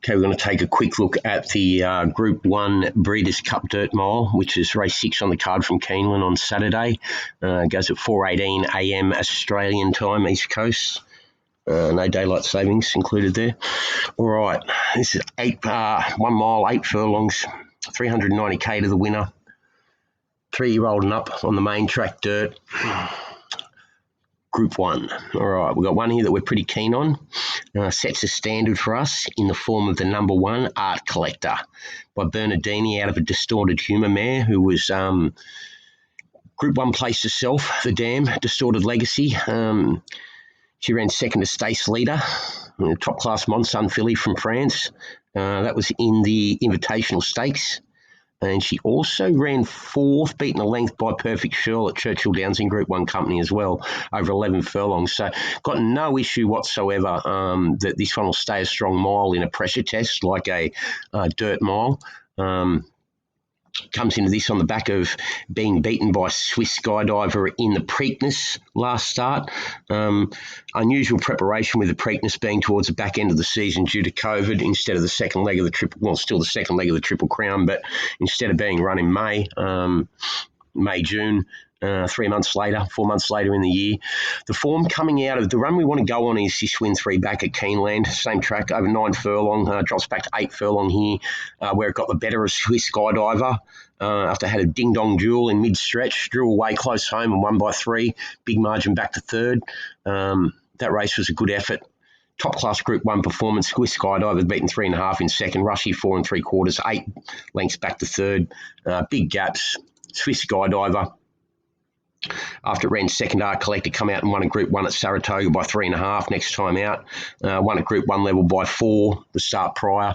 Okay, we're going to take a quick look at the Group 1 Breeders' Cup Dirt Mile, which is race 6 on the card from Keeneland on Saturday. Goes at 4:18 a.m. Australian time, East Coast. No daylight savings included there. All right, this is 1 mile, 8 furlongs, 390k to the winner. 3-year-old and up on the main track dirt. Group 1. All right, we've got one here that we're pretty keen on. Sets a standard for us in the form of the number 1, Art Collector, by Bernardini out of a Distorted Humour mare who was Group 1 placed herself, the Dam, Distorted Legacy. She ran second to Stace Leader, top class Monsun filly from France. That was in the Invitational Stakes. And she also ran 4th, beaten a length by Perfect Shirl at Churchill Downs in Group 1 company as well, over 11 furlongs. So got no issue whatsoever that this one will stay a strong mile in a pressure test like a dirt mile. Comes into this on the back of being beaten by Swiss Skydiver in the Preakness last start. Unusual preparation with the Preakness being towards the back end of the season due to COVID instead of the second leg of the triple, well, still the second leg of the Triple Crown, but instead of being run in May, June, 4 months later in the year. The form coming out of the run we want to go on is this win 3 back at Keeneland, same track, over 9 furlong, drops back to 8 furlong here, where it got the better of Swiss Skydiver after it had a ding-dong duel in mid-stretch, drew away close home and won by 3, big margin back to 3rd. That race was a good effort. Top class Group 1 performance. Swiss Skydiver beaten 3.5 in second. Rushy 4 3/4, 8 lengths back to 3rd. Big gaps. Swiss Skydiver, after it ran second, Art Collector, come out and won a Group 1 at Saratoga by 3.5 next time out. Won at Group 1 level by 4 the start prior.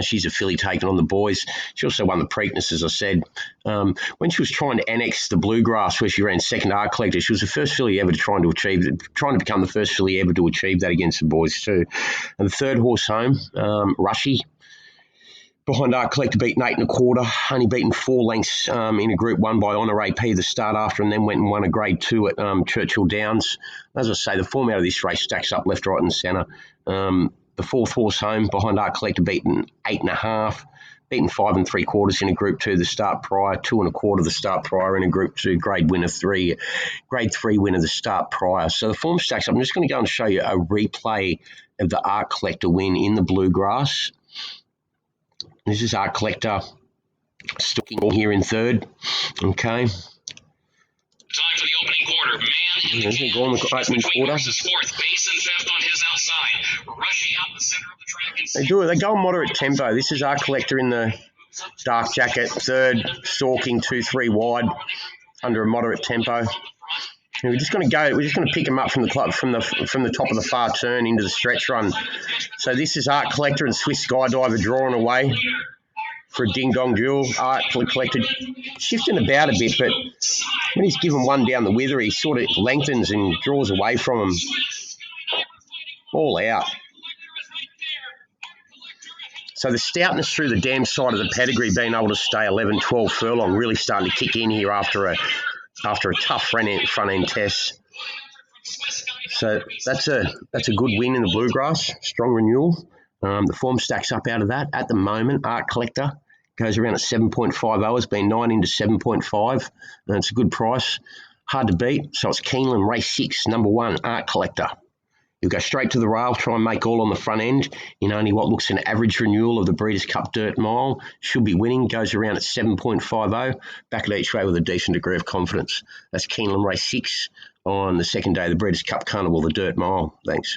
She's a filly taken on the boys. She also won the Preakness, as I said. When she was trying to annex the Bluegrass, where she ran second, Art Collector, she was the first filly ever trying to become the first filly ever to achieve that against the boys too. And the 3rd horse home, Rushy, behind Art Collector, beaten 8 1/4, only beaten 4 lengths in a Group 1 by Honour AP the start after, and then went and won a Grade 2 at Churchill Downs. As I say, the form out of this race stacks up left, right and centre. The 4th horse home, behind Art Collector, beaten 8.5, beaten 5 3/4 in a Group 2 the start prior, 2 1/4 the start prior in a Group 2 Grade 3 winner the start prior. So the form stacks up. I'm just going to go and show you a replay of the Art Collector win in the Bluegrass. This is Art Collector stalking all here in 3rd. Okay. Time for the opening quarter. Man in the Go on the opening quarter. Fourth. Basin Theft on his outside. Rushing out the center of the track. They go on moderate tempo. This is Art Collector in the dark jacket, 3rd, stalking 2-3 wide under a moderate tempo. And we're just going to pick him up from the top of the far turn into the stretch run. So this is Art Collector and Swiss Skydiver drawing away for a ding-dong duel. Art Collector shifting about a bit, but when he's given one down the wither, he sort of lengthens and draws away from him. All out. So the stoutness through the Dam side of the pedigree, being able to stay 11, 12 furlong, really starting to kick in here after a tough front end test. So that's a good win in the Bluegrass. Strong renewal. The form stacks up out of that. At the moment, Art Collector goes around at 7.50. It's been 9 into 7.5. And it's a good price. Hard to beat. So it's Keeneland race 6, number 1, Art Collector. You'll go straight to the rail, try and make all on the front end in only what looks an average renewal of the Breeders' Cup Dirt Mile. Should be winning, goes around at 7.50. Back at each way with a decent degree of confidence. That's Keeneland race 6 on the second day of the Breeders' Cup Carnival, the Dirt Mile. Thanks.